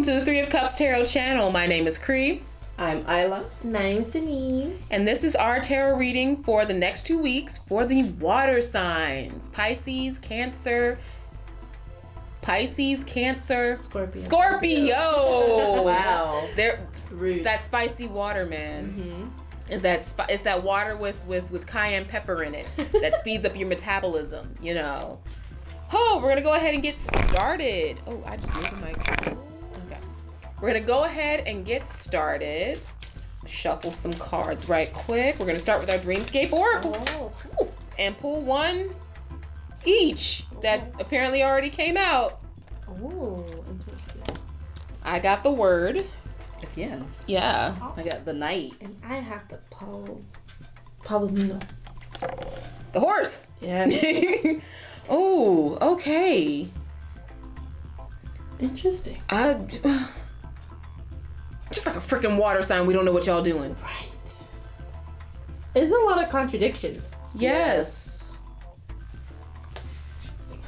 to the Three of Cups Tarot channel. My name is Cree. I'm Isla. And I'm Celine. And this is our tarot reading for the next 2 weeks for the water signs. Pisces, Cancer, Scorpio. Wow. It's that spicy water, man. Mm-hmm. It's that water with cayenne pepper in it that speeds up your metabolism, you know. Oh, we're going to go ahead and get started. Oh, I just moved the mic. Okay. We're going to go ahead and get started. Shuffle some cards right quick. We're going to start with our Dreamscape Oracle. Oh. And pull one each that apparently already came out. Oh, interesting. I got the word. Again. Yeah. I got the knight. And I have the Palomino. The horse. Yeah. Oh, okay. Interesting. Just like a freaking water sign. We don't know what y'all doing. Right. There's a lot of contradictions. Yes.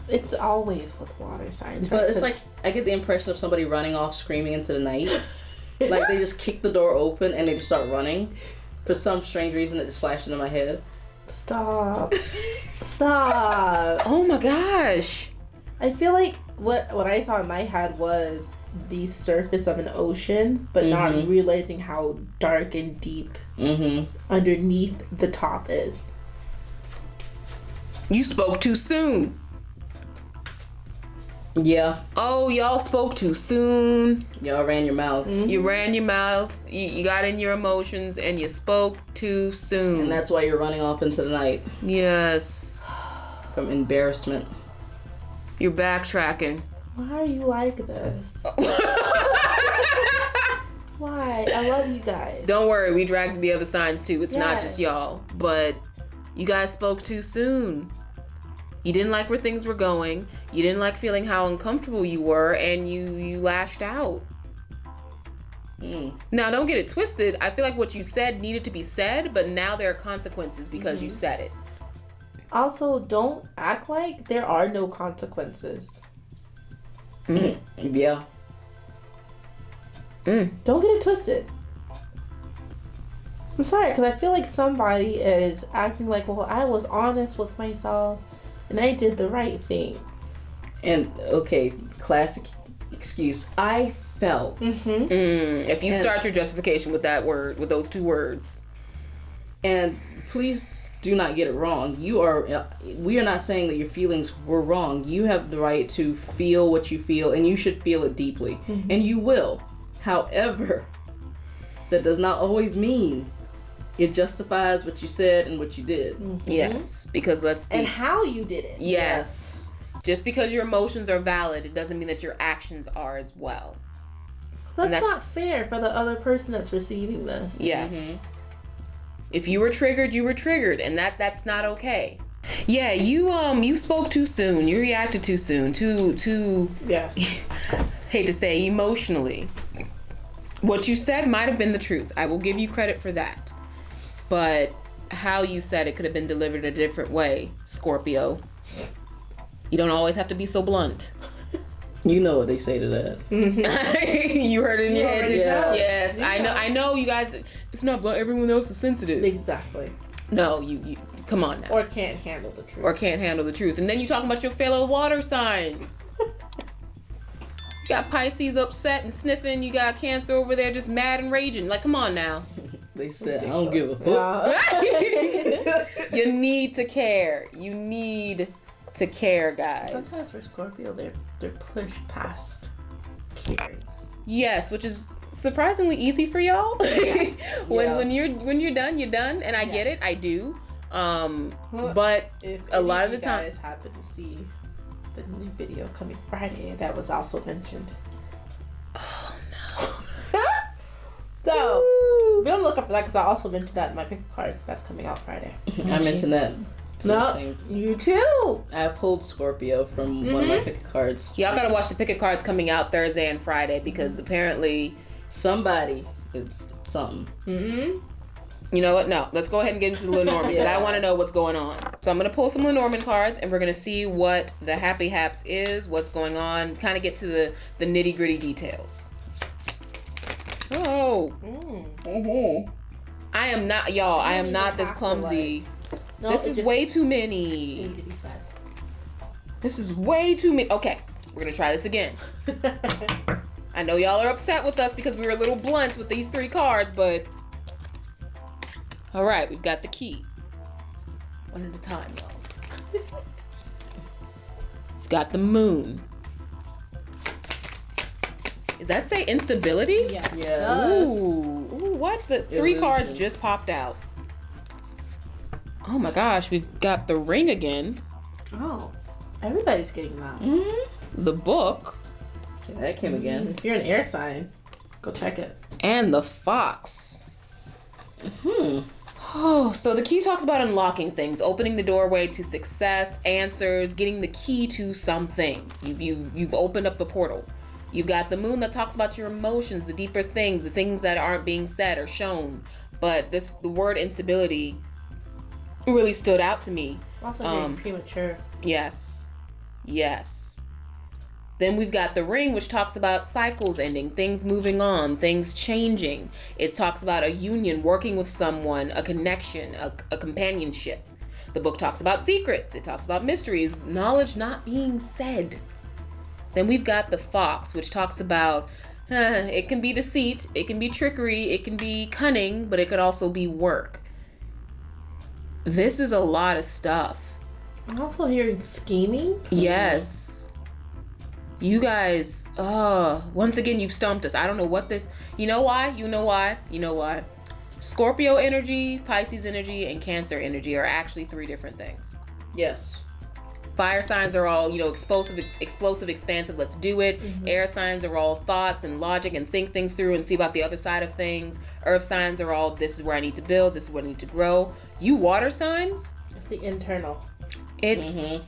It's always with water signs. But it's like, I get the impression of somebody running off screaming into the night. Like they just kick the door open and they just start running. For some strange reason it just flashed into my head. Stop. Stop. Oh my gosh. I feel like what I saw in my head was the surface of an ocean, but not realizing how dark and deep underneath the top is. You spoke too soon. Yeah. Oh, y'all spoke too soon. Y'all ran your mouth. You ran your mouth. You got in your emotions and you spoke too soon. And that's why you're running off into the night. Yes. From embarrassment. You're backtracking. Why are you like this? Why? I love you guys. Don't worry, we dragged the other signs too. It's not Yes. just y'all. But you guys spoke too soon. You didn't like where things were going. You didn't like feeling how uncomfortable you were, and you lashed out. Now, don't get it twisted. I feel like what you said needed to be said, but now there are consequences because you said it. Also, don't act like there are no consequences. Yeah. Don't get it twisted. I'm sorry, because I feel like somebody is acting like, well, I was honest with myself and I did the right thing. And, okay, classic excuse. I felt. If you start your justification with that word, with those two words. And please do not get it wrong. We are not saying that your feelings were wrong. You have the right to feel what you feel, and you should feel it deeply. And you will. However, that does not always mean it justifies what you said and what you did. Yes, because and how you did it. Yes. Just because your emotions are valid, it doesn't mean that your actions are as well. That's not fair for the other person that's receiving this. Yes. If you were triggered, you were triggered, and that's not okay. Yeah, you spoke too soon. You reacted too soon. Too Yes. hate to say emotionally. What you said might have been the truth. I will give you credit for that. But how you said it could have been delivered a different way, Scorpio. You don't always have to be so blunt. You know what they say to that. You heard it in your head too? know. Yes, Yeah. I know you guys, it's not blunt, everyone else is sensitive. Exactly. No, you come on now. Or can't handle the truth. Or can't handle the truth. And then you talking about your fellow water signs. You got Pisces upset and sniffing. You got Cancer over there just mad and raging. Like, come on now. They said, I don't give a fuck. You need to care. You need to care, guys. Sometimes for Scorpio, they're pushed past caring. Yes, which is surprisingly easy for y'all. When you're done, you're done, and I get it. I do. But If a lot of the time, you guys happen to see the new video coming Friday, that was also mentioned. oh So be on the lookout for that, because I also mentioned that in my pick a card that's coming out Friday. I mentioned that. No, you too. I pulled Scorpio from one of my pick cards. y'all gotta watch the picket cards coming out Thursday and Friday because apparently Somebody is something. You know what? No, let's go ahead and get into the Lenormand because I want to know what's going on. So I'm going to pull some Lenormand cards and we're going to see what the Happy Haps is, what's going on, kind of get to the nitty gritty details. Oh. Mm-hmm. I am not, y'all. I am not this clumsy. No, this is way too It many. need to be said. This is way too many. Okay, we're gonna try this again. I know y'all are upset with us because we were a little blunt with these 3 cards, but all right, we've got the key. One at a time, y'all. We've got the moon. Does that say instability? Yes. it Yeah. does. Ooh, what? The 3 cards just popped out. Oh my gosh, we've got the ring again. Oh, everybody's getting that. The book. Yeah, that came again. If you're an air sign, go check it. And the fox. Oh, so the key talks about unlocking things, opening the doorway to success, answers, getting the key to something. You've opened up the portal. You've got the moon that talks about your emotions, the deeper things, the things that aren't being said or shown. But the word instability really stood out to me. Also very premature. Yes. Then we've got the ring, which talks about cycles ending, things moving on, things changing. It talks about a union, working with someone, a connection, a companionship. The book talks about secrets. It talks about mysteries, knowledge not being said. Then we've got the fox, which talks about it can be deceit, it can be trickery, it can be cunning, but it could also be work. This is a lot of stuff. I'm also hearing scheming. Yes. You guys, once again, you've stumped us. I don't know what this, you know why? Scorpio energy, Pisces energy, and Cancer energy are actually 3 different things. Yes. Fire signs are all, explosive, expansive, let's do it. Air signs are all thoughts and logic and think things through and see about the other side of things. Earth signs are all, this is where I need to build, this is where I need to grow. You water signs? It's the internal. It's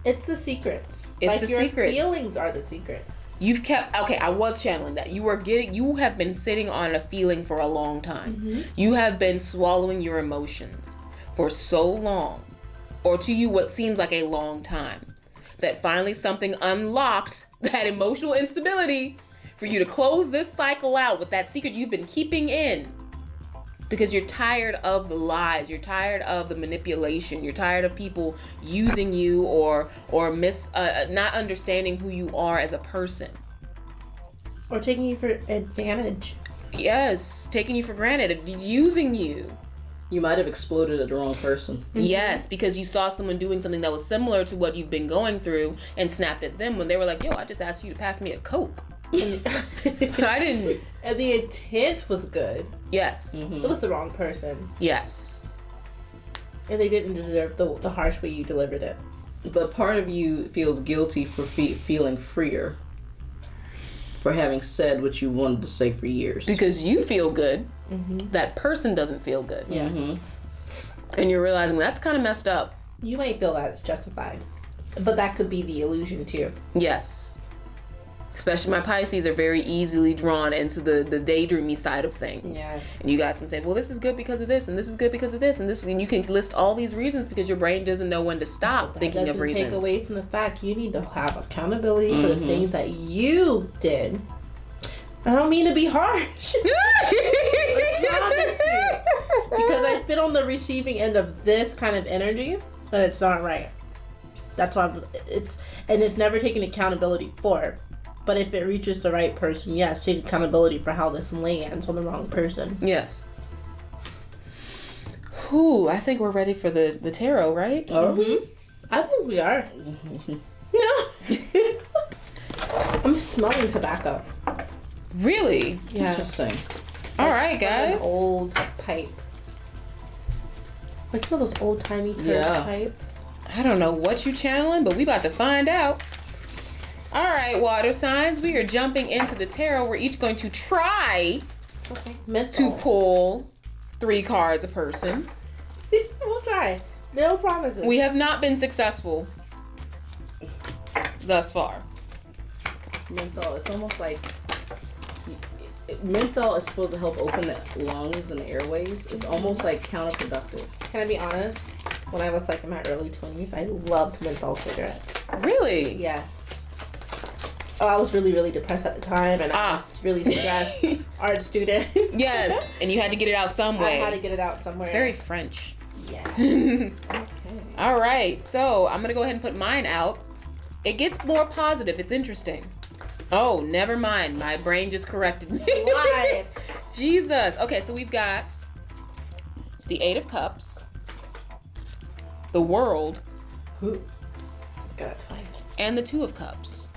It's the secrets. It's the your secrets. Feelings are the secrets. You've kept, okay, I was channeling that. You have been sitting on a feeling for a long time. You have been swallowing your emotions for so long, or to you what seems like a long time, that finally something unlocked that emotional instability for you to close this cycle out with that secret you've been keeping in. Because you're tired of the lies, you're tired of the manipulation, you're tired of people using you or not understanding who you are as a person. Or taking you for advantage. Yes, taking you for granted, using you. You might have exploded at the wrong person. Yes, because you saw someone doing something that was similar to what you've been going through and snapped at them when they were like, yo, I just asked you to pass me a Coke. I didn't. And the intent was good. Yes. It was the wrong person. Yes. And they didn't deserve the harsh way you delivered it. But part of you feels guilty for feeling freer. For having said what you wanted to say for years. Because you feel good. That person doesn't feel good. Yeah. And you're realizing that's kind of messed up. You might feel that it's justified. But that could be the illusion too. Yes. Especially my Pisces are very easily drawn into the daydreamy side of things. Yes. And you guys can say, well, this is good because of this, and this is good because of this, and you can list all these reasons because your brain doesn't know when to stop thinking of reasons. Doesn't take away from the fact you need to have accountability for the things that you did. I don't mean to be harsh. I promise you. Because I've been on the receiving end of this kind of energy, and it's not right. That's why it's never taken accountability for. But if it reaches the right person, yes, take accountability for how this lands on the wrong person. Yes. Whew, I think we're ready for the tarot, right? I think we are. No. I'm smelling tobacco. Really? Yeah. Interesting. All right, An guys. old pipe. Like one of those old timey curved pipes. I don't know what you channeling, but we about to find out. All right, water signs. We are jumping into the tarot. We're each going to try to pull 3 cards a person. We'll try. No promises. We have not been successful thus far. Menthol, it's almost like menthol is supposed to help open the lungs and the airways. It's almost like counterproductive. Can I be honest? When I was like in my early 20s, I loved menthol cigarettes. Really? Yes. I was really, really depressed at the time, and I was really stressed. Art student. Yes, and you had to get it out some way. I had to get it out somewhere. It's very French. Yes. Okay. All right, so I'm gonna go ahead and put mine out. It gets more positive. It's interesting. Oh, never mind. My brain just corrected me. Why? Jesus. Okay, so we've got the Eight of Cups, the World, Who? It's got a twice. and the Two of Cups.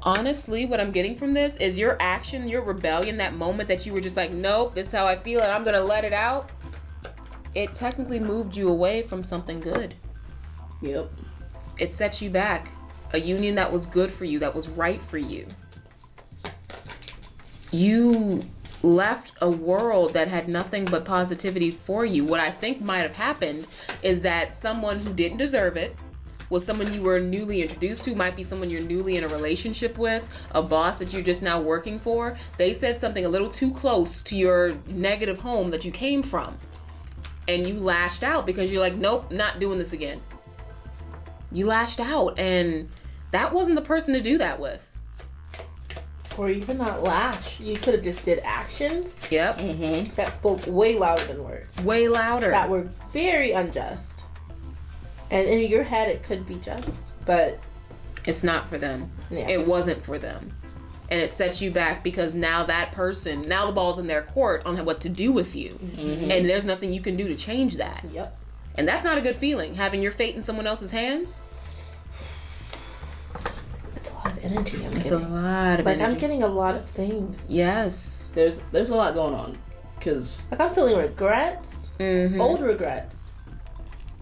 Honestly, what I'm getting from this is your action, your rebellion, that moment that you were just like, nope, this is how I feel and I'm gonna let it out. It technically moved you away from something good. Yep. It set you back. A union that was good for you, that was right for you. You left a world that had nothing but positivity for you. What I think might have happened is that someone who didn't deserve it was someone you were newly introduced to, might be someone you're newly in a relationship with, a boss that you're just now working for. They said something a little too close to your negative home that you came from. And you lashed out because you're like, nope, not doing this again. You lashed out, and that wasn't the person to do that with. Or even not lash. You could have just did actions. Yep. Mm-hmm. That spoke way louder than words. Way louder. That were very unjust. And in your head, it could be just, but It's not for them. Yeah. It wasn't for them. And it sets you back because now that person, now the ball's in their court on what to do with you. Mm-hmm. And there's nothing you can do to change that. Yep. And that's not a good feeling, having your fate in someone else's hands. It's a lot of energy. It's a lot of like energy. I'm getting a lot of things. Yes. There's a lot going on, because Like I'm feeling regrets, Mm-hmm. old regrets.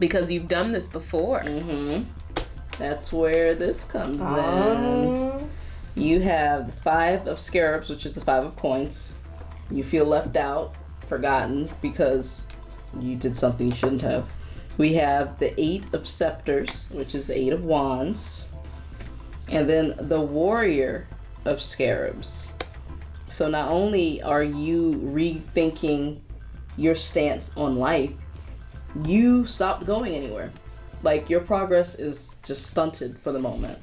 Because you've done this before. that's where this comes in. Um, You have the Five of Scarabs, which is the Five of Coins. You feel left out, forgotten, because you did something you shouldn't have. We have the Eight of Scepters, which is the Eight of Wands. And then the Warrior of Scarabs. So not only are you rethinking your stance on life, you stopped going anywhere. Like, your progress is just stunted for the moment.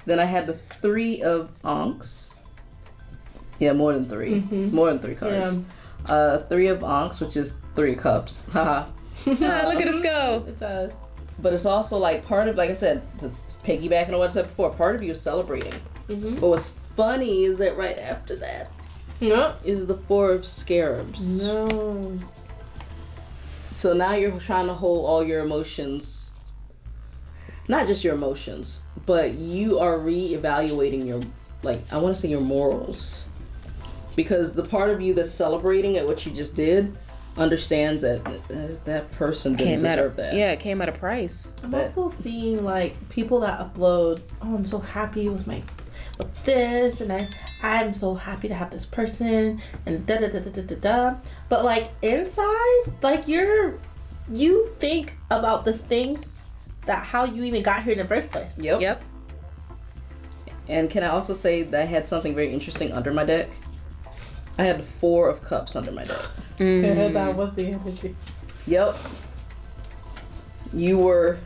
Then I had the Three of Ankhs. Yeah, more than three. More than three cards. Three of Ankhs, which is Three Cups. Haha. Look at us go. it does. But it's also like part of, like I said, piggybacking on what I said before, part of you is celebrating. But what's funny is that right after that No. is the Four of Scarabs. No. So now you're trying to hold all your emotions, not just your emotions, but you are reevaluating your, like, I want to say your morals. Because the part of you that's celebrating at what you just did understands that that person didn't deserve that. Yeah, it came at a price. I'm also seeing like people that upload, oh, I'm so happy with this, and I'm so happy to have this person, and da da da da da da da. But like inside, like you think about the things that how you even got here in the first place. Yep. And can I also say that I had something very interesting under my deck? I had the Four of Cups under my deck. That was the energy. Yep. You're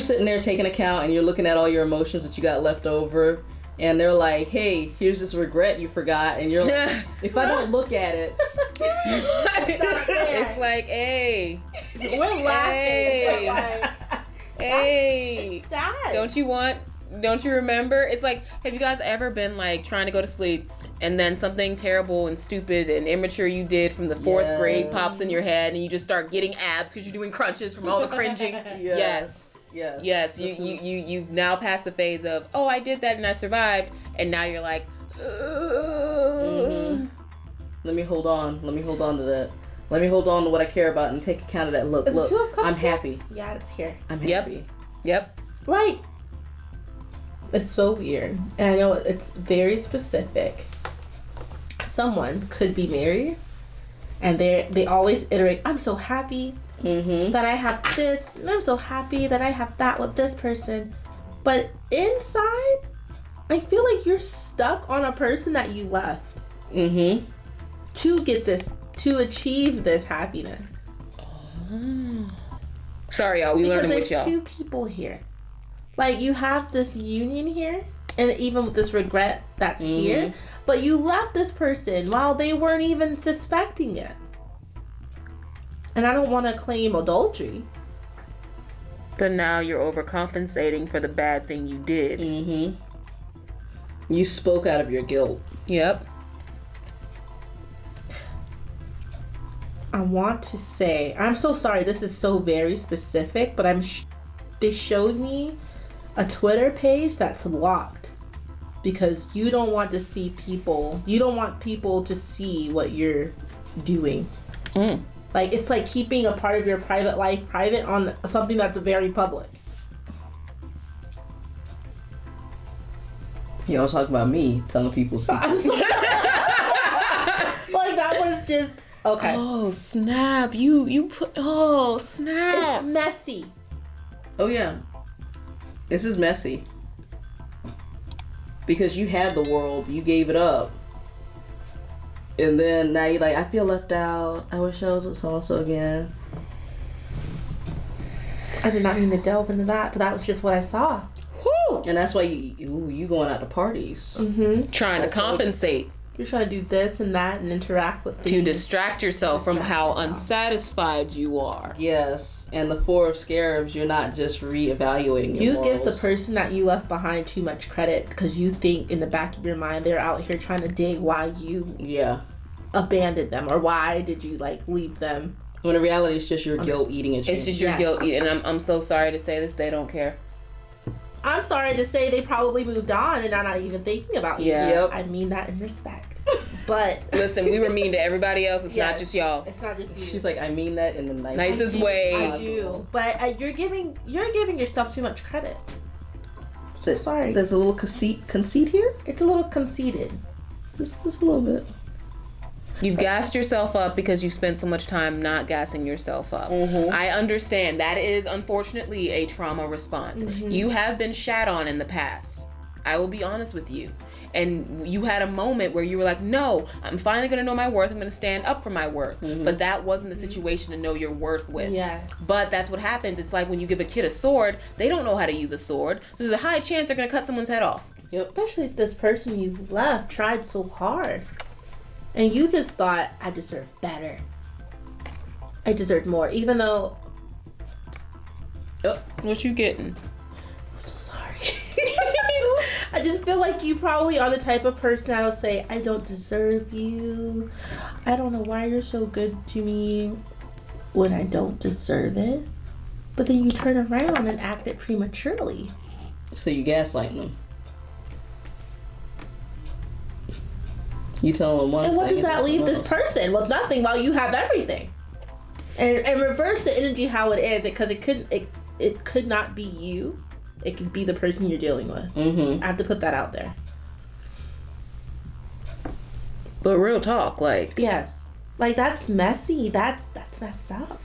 sitting there taking account and you're looking at all your emotions that you got left over, and they're like, hey, here's this regret you forgot, and you're like, if I don't look at it, It's like, hey, We're laughing. Hey. But like, hey. it's sad. Don't you remember? It's like, have you guys ever been like trying to go to sleep and then something terrible and stupid and immature you did from the fourth grade pops in your head and you just start getting abs because you're doing crunches from all the cringing? Yes. You've now passed the phase of, oh, I did that and I survived, and now you're like, let me hold on to that. Let me hold on to what I care about and take account of that. Look, Is the Two of Cups I'm here? happy. Yeah, it's here. I'm Yep. happy. Yep. Like, it's so weird, and I know it's very specific. Someone could be married, and they always iterate, I'm so happy that I have this, and I'm so happy that I have that with this person. But inside, I feel like you're stuck on a person that you left to get this, to achieve this happiness. Sorry, y'all. We Because learning there's with y'all. two people here. Like, you have this union here, and even with this regret that's here, but you left this person while they weren't even suspecting it. And I don't want to claim adultery. But now you're overcompensating for the bad thing you did. You spoke out of your guilt. Yep. I want to say, I'm so sorry, this is so very specific, but they showed me a Twitter page that's locked because you don't want to see people, you don't want people to see what you're doing. Like, it's like keeping a part of your private life private on something that's very public. You don't talk about me telling people I'm secrets. sorry. Like, that was just, okay. Oh, snap. You put, oh, snap. It's messy. Oh, yeah. This is messy. Because you had the world, you gave it up. And then now you're like, I feel left out. I wish I was with so-and-so again. I did not mean to delve into that, but that was just what I saw. Whew. And that's why you going out to parties. Trying to compensate. You're trying to do this and that and interact with things. To distract yourself from how unsatisfied you are. Yes. And the Four of Scarabs, you're not just reevaluating your You morals. give the person that you left behind too much credit because you think in the back of your mind they're out here trying to dig why you abandoned them or why did you like leave them. When in reality, it's just your guilt eating at you. It's just your guilt eating. And I'm so sorry to say this, they don't care. I'm sorry to say they probably moved on and are not even thinking about you. Yeah. Yep. I mean that in respect. But listen, we were mean to everybody else. It's not just y'all. It's not just you. She's like, I mean that in the Nicest way. I do. But you're giving yourself too much credit. So sorry. There's a little conceit here? It's a little conceited. Just a little bit. You've gassed yourself up because you spent so much time not gassing yourself up. I understand. That is, unfortunately, a trauma response. You have been shat on in the past. I will be honest with you. And you had a moment where you were like, no, I'm finally going to know my worth. I'm going to stand up for my worth. But that wasn't the situation to know your worth with. Yes. But that's what happens. It's like when you give a kid a sword, they don't know how to use a sword. So there's a high chance they're going to cut someone's head off. Yep. Especially if this person you left tried so hard. And you just thought, I deserve better. I deserve more. Even though... What you getting? I'm so sorry. I just feel like you probably are the type of person that'll say, I don't deserve you. I don't know why you're so good to me when I don't deserve it. But then you turn around and act it prematurely. So you gaslighting them. You tell them one And what thing does that leave this person? With nothing while you have everything. And reverse the energy how it is, because it could not be you. It could be the person you're dealing with. I have to put that out there. But real talk, like... Yes. Like, that's messy. That's messed up.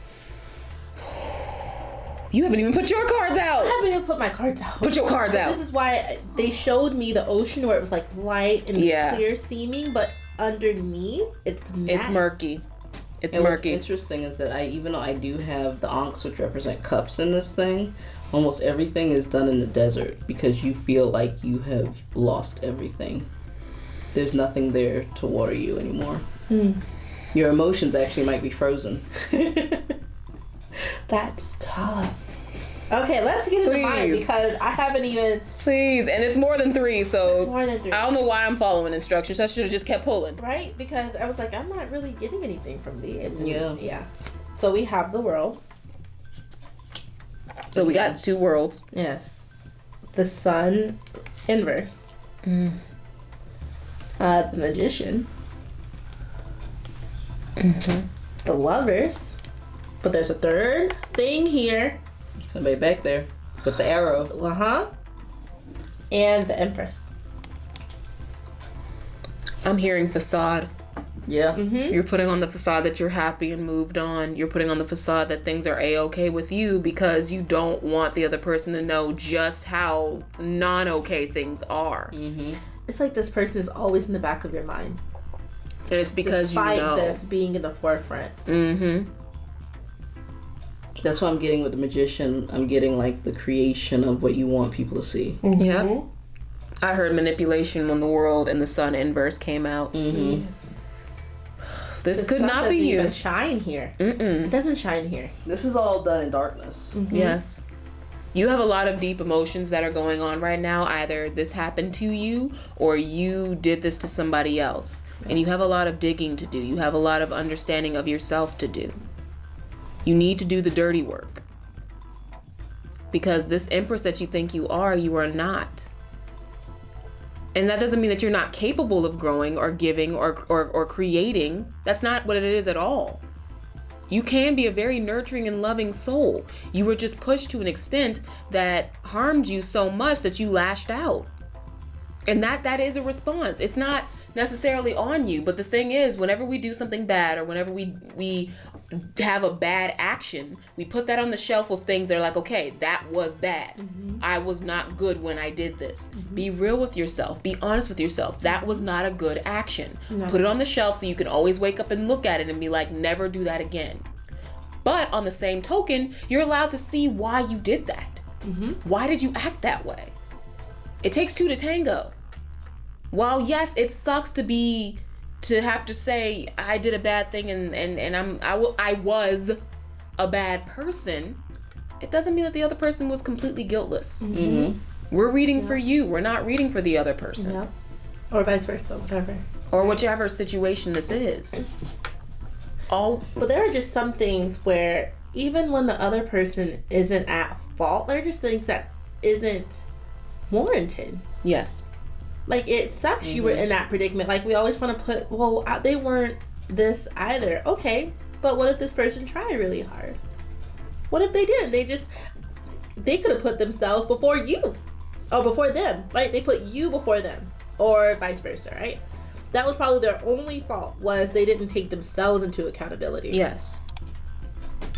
You haven't even put your cards out. I haven't even put my cards out. Put your cards out. This is why they showed me the ocean where it was like light and clear seeming, but underneath it's mess. It's murky. It's and murky. What's interesting is that even though I do have the Ankhs, which represent cups in this thing, almost everything is done in the desert because you feel like you have lost everything. There's nothing there to water you anymore. Your emotions actually might be frozen. That's tough. Okay, let's get into mine because I haven't even... Please, and it's more than 3, so... It's more than 3. I don't know why I'm following instructions. I should have just kept pulling. Right? Because I was like, I'm not really getting anything from these. Yeah. So we have the world. So we got 2 worlds. Yes. The sun inverse. The magician. The lovers. But there's a third thing here. Somebody back there with the arrow. And the empress. I'm hearing facade. Yeah. You're putting on the facade that you're happy and moved on. You're putting on the facade that things are A-okay with you because you don't want the other person to know just how non-okay things are. It's like this person is always in the back of your mind. And it's because Despite you know. this being in the forefront. That's what I'm getting with the magician. I'm getting like the creation of what you want people to see. Yep. I heard manipulation when the world and the sun inverse came out. Yes. This The could sun not doesn't be you. even shine here. It doesn't shine here. This is all done in darkness. Yes. You have a lot of deep emotions that are going on right now. Either this happened to you or you did this to somebody else. And you have a lot of digging to do. You have a lot of understanding of yourself to do. You need to do the dirty work. Because this empress that you think you are not. And that doesn't mean that you're not capable of growing or giving or creating. That's not what it is at all. You can be a very nurturing and loving soul. You were just pushed to an extent that harmed you so much that you lashed out. And that is a response. It's not necessarily on you, but the thing is, whenever we do something bad or whenever we have a bad action, we put that on the shelf of things that are like, okay, that was bad. I was not good when I did this. Be real with yourself. Be honest with yourself. That was not a good action. No. Put it on the shelf so you can always wake up and look at it and be like, never do that again. But on the same token, you're allowed to see why you did that. Why did you act that way? It takes two to tango. While yes, it sucks to have to say I did a bad thing and I was a bad person, it doesn't mean that the other person was completely guiltless. We're reading for you. We're not reading for the other person. Yeah. Or vice versa, whatever. Or whichever situation this is. But there are just some things where even when the other person isn't at fault, there are just things that isn't warranted. Yes. Like, it sucks you were in that predicament. Like, we always want to put, well, they weren't this either. Okay, but what if this person tried really hard? What if they didn't? They could have put themselves before you. Or before them, right? They put you before them. Or vice versa, right? That was probably their only fault, was they didn't take themselves into accountability. Yes.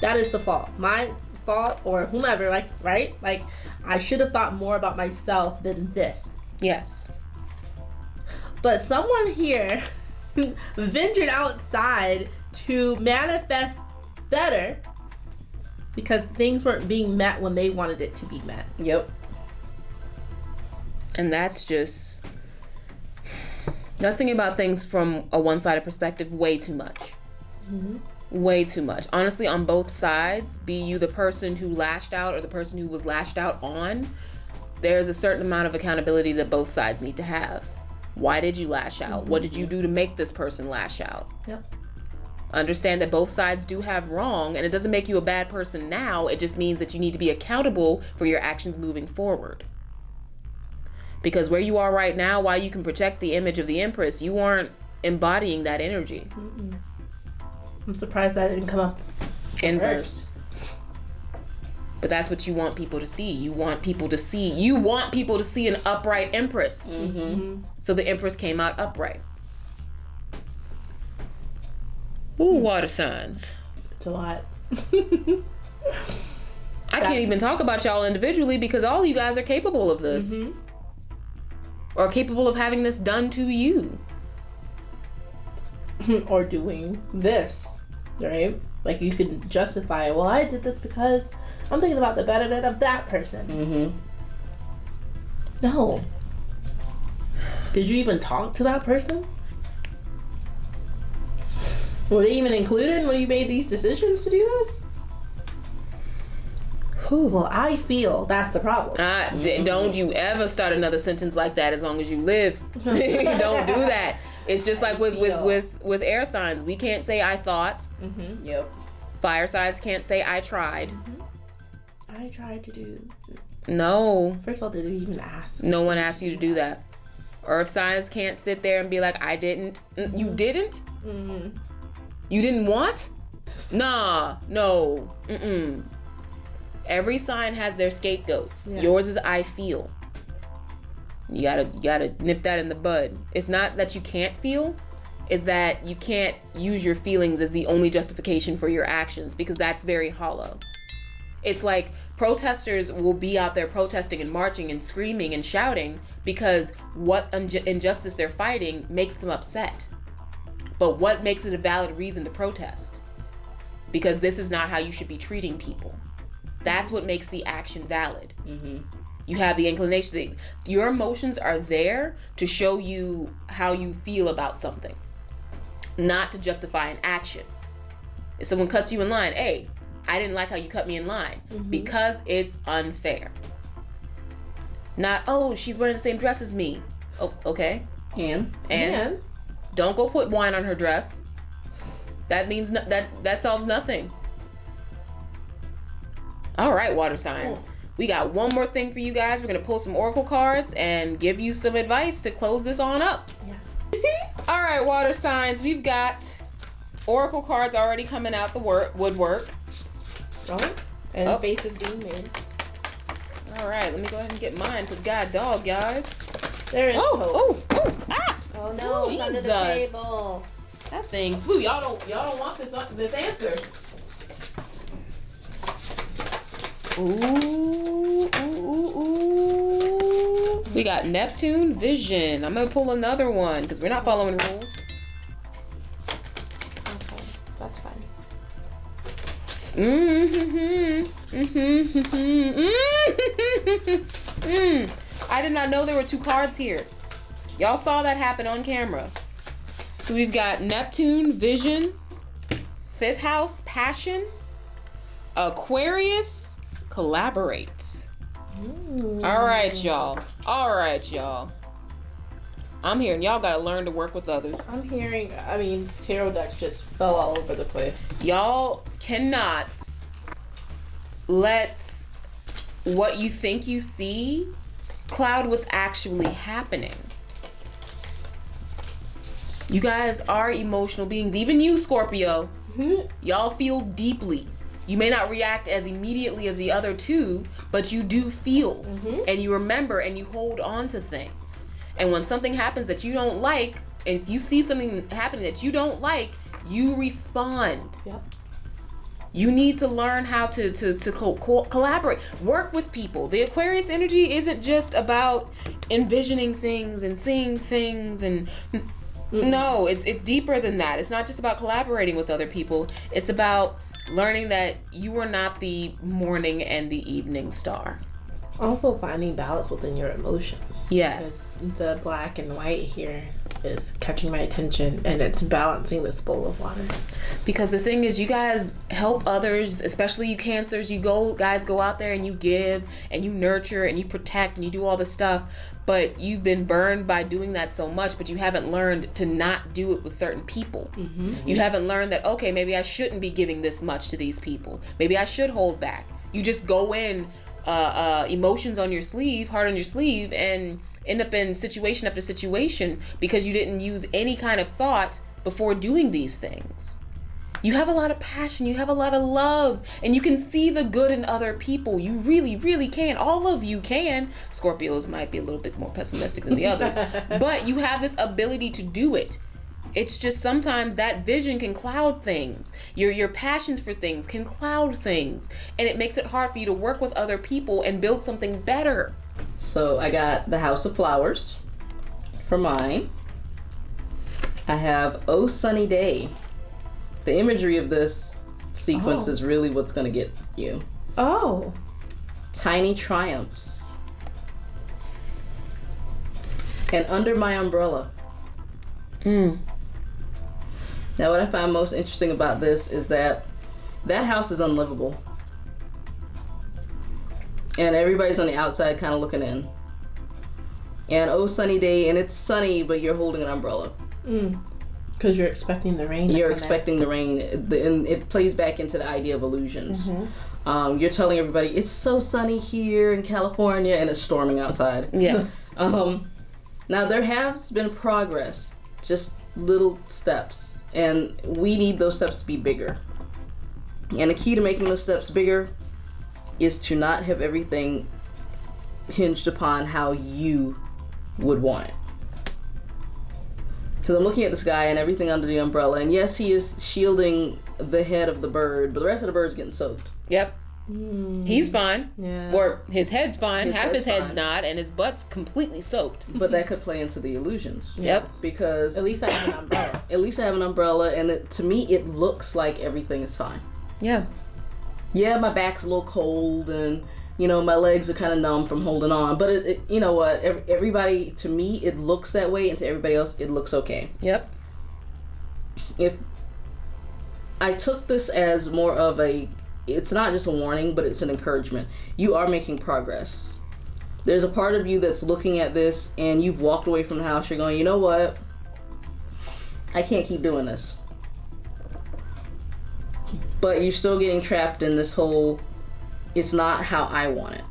That is the fault. My fault, or whomever, like, right? Like, I should have thought more about myself than this. Yes. But someone here ventured outside to manifest better because things weren't being met when they wanted it to be met. Yep. And that's thinking about things from a one-sided perspective way too much. Way too much. Honestly, on both sides, be you the person who lashed out or the person who was lashed out on, there's a certain amount of accountability that both sides need to have. Why did you lash out? What did you do to make this person lash out? Yep. Understand that both sides do have wrong, and it doesn't make you a bad person now. It just means that you need to be accountable for your actions moving forward. Because where you are right now, while you can protect the image of the Empress, you aren't embodying that energy. I'm surprised that didn't come up. Inverse. But that's what you want people to see. You want people to see an upright Empress. So the Empress came out upright. Ooh, water signs. It's a lot. I can't even talk about y'all individually because all you guys are capable of this. Or capable of having this done to you. Or doing this, right? Like, you can justify, well, I did this because I'm thinking about the betterment of that person. No. Did you even talk to that person? Were they even included when you made these decisions to do this? Well, I feel that's the problem. Don't you ever start another sentence like that as long as you live. Don't do that. It's just like with air signs. We can't say I thought. Yep. Fire signs can't say I tried. I tried to do. No. First of all, did they even ask? No one asked you to do that. Earth signs can't sit there and be like, I didn't. You didn't? You didn't want? Nah. No. Every sign has their scapegoats. Yeah. Yours is I feel. You gotta nip that in the bud. It's not that you can't feel. It's that you can't use your feelings as the only justification for your actions, because that's very hollow. It's like protesters will be out there protesting and marching and screaming and shouting because what injustice they're fighting makes them upset. But what makes it a valid reason to protest? because this is not how you should be treating people. That's what makes the action valid. Mm-hmm. You have the inclination. Your emotions are there to show you how you feel about something, not to justify an action. If someone cuts you in line, hey, I didn't like how you cut me in line, because it's unfair. Not, oh, she's wearing the same dress as me. Oh, okay. And don't go put wine on her dress. That means that solves nothing. All right, water signs. Cool. We got one more thing for you guys. We're gonna pull some oracle cards and give you some advice to close this on up. Yeah. All right, water signs. We've got oracle cards already coming out the woodwork. Oh, and faces being made. All right, let me go ahead and get mine, because god dog, guys. There is hope. Ah! Oh no, it's under the table. That thing flew. Y'all don't want this answer. Ooh. We got Neptune Vision. I'm gonna pull another one because we're not following rules. Okay, that's fine. I did not know there were two cards here. Y'all saw that happen on camera. So we've got Neptune Vision, 5th house Passion, Aquarius Collaborate. All right, y'all. I'm hearing y'all gotta learn to work with others. I'm hearing, tarot decks just fell all over the place. Y'all cannot let what you think you see cloud what's actually happening. You guys are emotional beings. Even you, Scorpio. Y'all feel deeply. You may not react as immediately as the other two, but you do feel. And you remember and you hold on to things. And when something happens that you don't like, and if you see something happening that you don't like, you respond. Yep. You need to learn how to collaborate, work with people. The Aquarius energy isn't just about envisioning things and seeing things and no, it's deeper than that. It's not just about collaborating with other people. It's about learning that you are not the morning and the evening star. Also finding balance within your emotions. Yes. Because the black and white here is catching my attention, and it's balancing this bowl of water. Because the thing is, you guys help others, especially you Cancers. You guys go out there and you give and you nurture and you protect and you do all this stuff, but you've been burned by doing that so much, but you haven't learned to not do it with certain people. You haven't learned that, okay, maybe I shouldn't be giving this much to these people. Maybe I should hold back. You just go in emotions on your sleeve, heart on your sleeve, and end up in situation after situation because you didn't use any kind of thought before doing these things. You have a lot of passion, you have a lot of love, and you can see the good in other people. You really, really can. All of you can. Scorpios might be a little bit more pessimistic than the others, but you have this ability to do it. It's just sometimes that vision can cloud things. Your passions for things can cloud things, and it makes it hard for you to work with other people and build something better. So I got the House of Flowers for mine. I have Oh Sunny Day. The imagery of this sequence is really what's going to get you. Oh. Tiny Triumphs. And Under My Umbrella. Now what I find most interesting about this is that house is unlivable. And everybody's on the outside kind of looking in. And Oh Sunny Day, and it's sunny, but you're holding an umbrella. Because you're expecting the rain. You're expecting the rain. And it plays back into the idea of illusions. You're telling everybody, it's so sunny here in California, and it's storming outside. Yes. Now there has been progress, just little steps. And we need those steps to be bigger. And the key to making those steps bigger is to not have everything hinged upon how you would want it. Because I'm looking at this guy and everything under the umbrella, and yes, he is shielding the head of the bird, but the rest of the bird's getting soaked. Yep. He's fine. Yeah. Or his head's fine. Half his head's fine. not, and his butt's completely soaked. But that could play into the illusions. Yep. Because At least I have an umbrella. At least I have an umbrella, and to me, it looks like everything is fine. Yeah. Yeah, my back's a little cold and, you know, my legs are kind of numb from holding on. But, it you know what, everybody, to me, it looks that way, and to everybody else, it looks okay. Yep. If I took this as more of it's not just a warning, but it's an encouragement. You are making progress. There's a part of you that's looking at this, and you've walked away from the house, you're going, you know what? I can't keep doing this. But you're still getting trapped in this whole, it's not how I want it.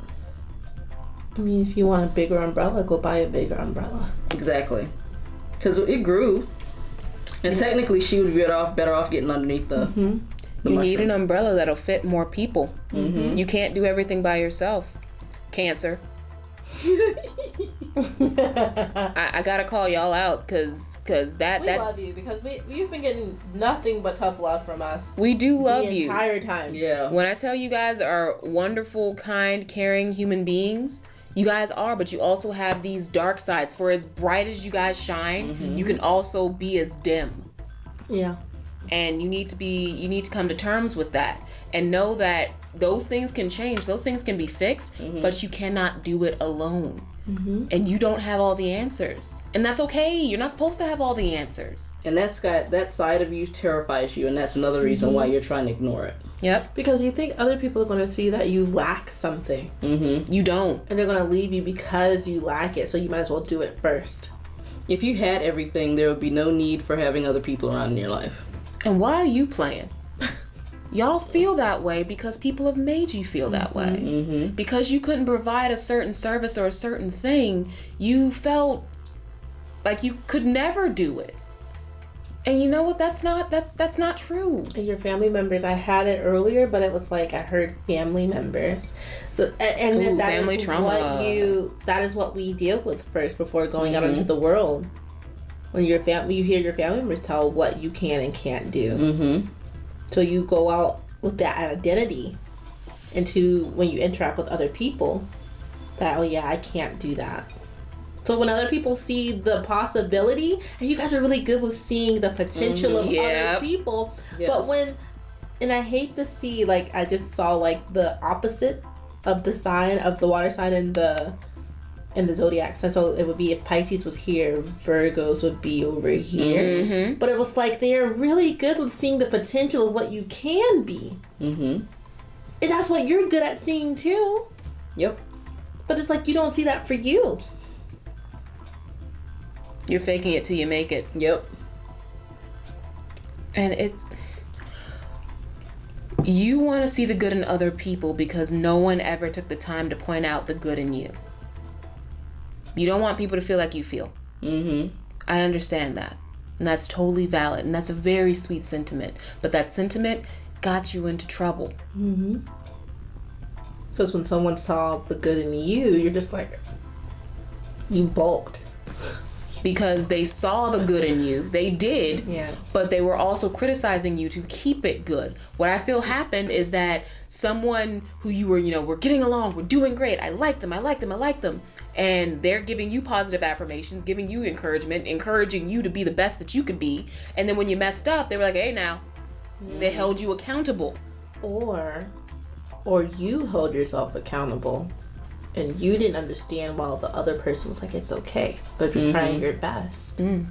I mean, if you want a bigger umbrella, go buy a bigger umbrella. Exactly. Because it grew. And technically, she would be better off getting underneath the You need an umbrella that'll fit more people. You can't do everything by yourself. Cancer. I gotta call y'all out because we love you because we've been getting nothing but tough love from us. We do love the you entire time. Yeah. When I tell you guys are wonderful, kind, caring human beings, you guys are, but you also have these dark sides. For as bright as you guys shine, you can also be as dim. Yeah. And you need to come to terms with that and know that those things can change. Those things can be fixed, but you cannot do it alone. And you don't have all the answers. And that's okay. You're not supposed to have all the answers. And that side of you terrifies you, and that's another reason why you're trying to ignore it. Yep. Because you think other people are going to see that you lack something. You don't. And they're going to leave you because you lack it, so you might as well do it first. If you had everything, there would be no need for having other people around in your life. And why are you playing? Y'all feel that way because people have made you feel that way. Because you couldn't provide a certain service or a certain thing, you felt like you could never do it. And you know what? That's not true. And your family members, I had it earlier, but it was like I heard family members. So and then that family is trauma. That is what we deal with first before going out into the world. When you hear your family members tell what you can and can't do. So you go out with that identity into when you interact with other people that, oh yeah, I can't do that. So when other people see the possibility, and you guys are really good with seeing the potential of other people, but and I hate to see, like, I just saw like the opposite of the sign of the water sign in the Zodiac. So it would be if Pisces was here, Virgos would be over here. But it was like they're really good with seeing the potential of what you can be. And that's what you're good at seeing too. Yep. But it's like you don't see that for you. You're faking it till you make it. Yep. And you want to see the good in other people because no one ever took the time to point out the good in you. You don't want people to feel like you feel. I understand that. And that's totally valid. And that's a very sweet sentiment. But that sentiment got you into trouble. Because when someone saw the good in you, you're just like, you bulked. Because they saw the good in you. They did. Yes. But they were also criticizing you to keep it good. What I feel happened is that someone who you were, we're getting along, we're doing great, I like them. And they're giving you positive affirmations, giving you encouragement, encouraging you to be the best that you could be. And then when you messed up, they were like, hey now. They held you accountable. Or you hold yourself accountable. And you didn't understand while the other person was like, it's okay, but you're trying your best. And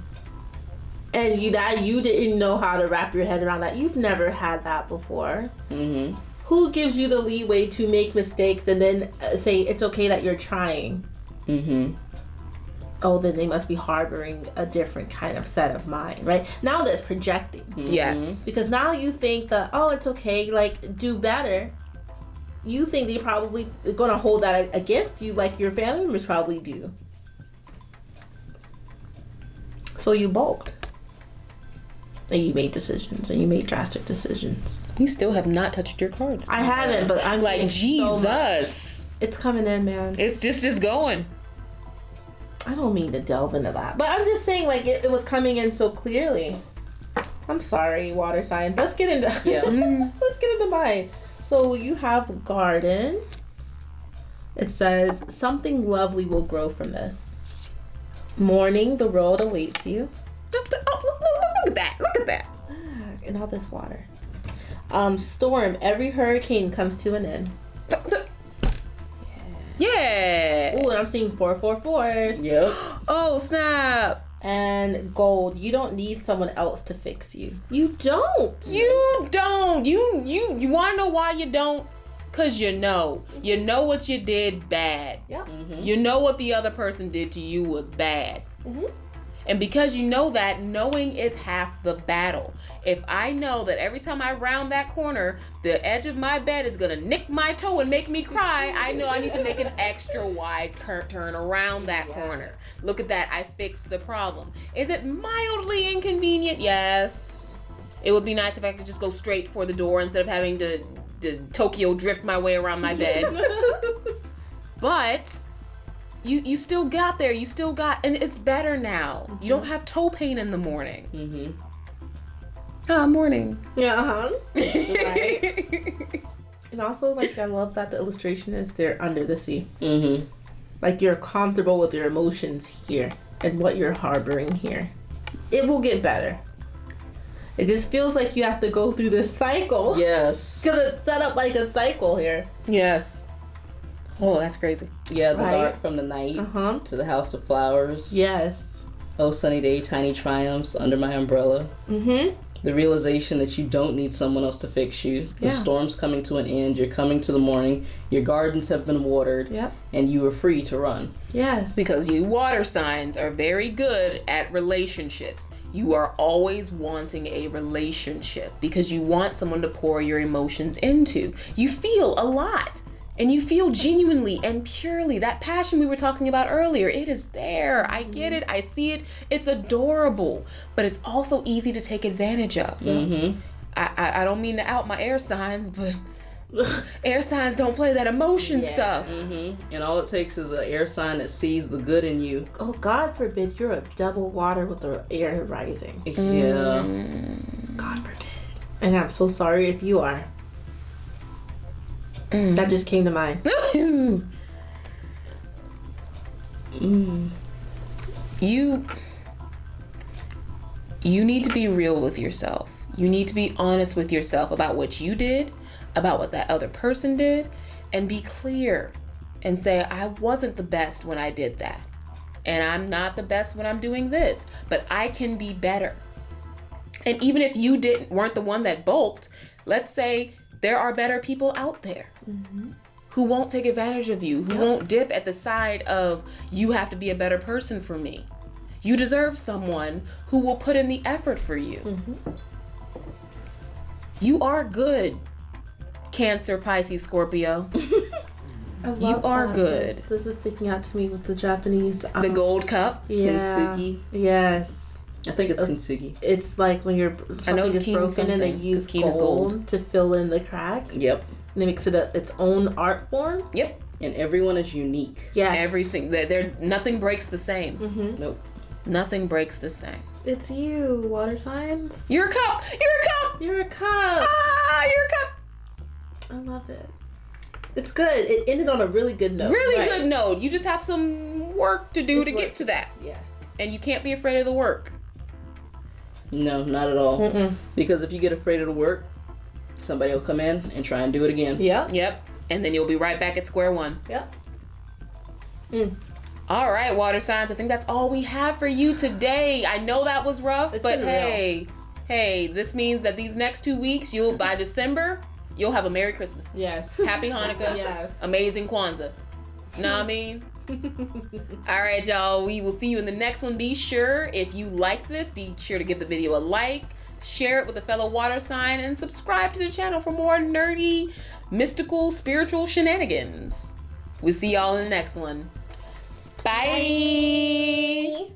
you didn't know how to wrap your head around that. You've never had that before. Who gives you the leeway to make mistakes and then say it's okay that you're trying? Oh, then they must be harboring a different kind of set of mind, right? Now that's projecting. Yes. Because now you think that, oh, it's okay, like, do better. You think they probably going to hold that against you like your family members probably do. So you bulked. And you made decisions. And you made drastic decisions. You still have not touched your cards. I haven't, but I'm like, Jesus. So it's coming in, man. It's just going. I don't mean to delve into that. But I'm just saying, like, it was coming in so clearly. I'm sorry, water signs. Let's get into let's get into mine. So you have the garden. It says, something lovely will grow from this. Morning, the road awaits you. Look at that. Look at that. And all this water. Storm. Every hurricane comes to an end. Yeah. Ooh, and I'm seeing 444s. Yep. Oh, snap. And gold. You don't need someone else to fix you. You don't. You don't. You want to know why you don't? Because you know what you did bad. Yeah. Mm-hmm. You know what the other person did to you was bad. Mm-hmm. And because you know that, knowing is half the battle. If I know that every time I round that corner, the edge of my bed is going to nick my toe and make me cry, I know I need to make an extra wide turn around that corner. Look at that. I fixed the problem. Is it mildly inconvenient? Yes. It would be nice if I could just go straight for the door instead of having to Tokyo drift my way around my bed. But you still got there. You still got, and it's better now. Mm-hmm. You don't have toe pain in the morning. Mm-hmm. Morning. Yeah, right. And also, like, I love that the illustration is they're under the sea. Mm-hmm. Like, you're comfortable with your emotions here and what you're harboring here. It will get better. It just feels like you have to go through this cycle. Yes. Because it's set up like a cycle here. Yes. Oh, that's crazy. Yeah, the Right. dark from the night to the house of flowers. Yes. Oh, sunny day, tiny triumphs under my umbrella. Mm-hmm. The realization that you don't need someone else to fix you. The Yeah. storm's coming to an end. You're coming to the morning. Your gardens have been watered. Yep. And you are free to run. Yes. Because you water signs are very good at relationships. You are always wanting a relationship because you want someone to pour your emotions into. You feel a lot. And you feel genuinely and purely. That passion we were talking about earlier, it is there. I get it. I see it. It's adorable. But it's also easy to take advantage of. Mm-hmm. I don't mean to out my air signs, but air signs don't play that emotion stuff. Mm-hmm. And all it takes is an air sign that sees the good in you. Oh, God forbid you're a double water with the air rising. Yeah. God forbid. And I'm so sorry if you are. That just came to mind. You need to be real with yourself. You need to be honest with yourself about what you did, about what that other person did, and be clear and say, I wasn't the best when I did that. And I'm not the best when I'm doing this, but I can be better. And even if you weren't the one that bulked, let's say there are better people out there who won't take advantage of you, who won't dip at the side of, you have to be a better person for me. You deserve someone who will put in the effort for you. You are good, Cancer, Pisces, Scorpio. I love You are that. good. This is sticking out to me with the Japanese. The gold cup. Yeah. Kintsugi. Yes. I think it's kintsugi. It's like when I know something it's is Kim broken and they something, use 'cause Kim is gold to fill in the cracks. Yep. And it makes it its own art form. Yep. And everyone is unique. Yes. Every single, nothing breaks the same. Nope. Nothing breaks the same. It's you, water signs. You're a cup. You're a cup. You're a cup. Ah, you're a cup. I love it. It's good. It ended on a really good note. Really Right. good note. You just have some work to do to get to that. Yes. And you can't be afraid of the work. No, not at all. Because if you get afraid of the work, somebody will come in and try and do it again. Yeah. Yep. And then you'll be right back at square one. Yep. All right, water signs. I think that's all we have for you today. I know that was rough, It's but been hey, this means that these next 2 weeks, by December, you'll have a Merry Christmas. Yes. Happy Hanukkah. Yes. Amazing Kwanzaa. Know what I mean? All right, y'all. We will see you in the next one. Be sure, if you like this, be sure to give the video a like, share it with a fellow water sign, and subscribe to the channel for more nerdy, mystical, spiritual shenanigans. We'll see y'all in the next one. Bye.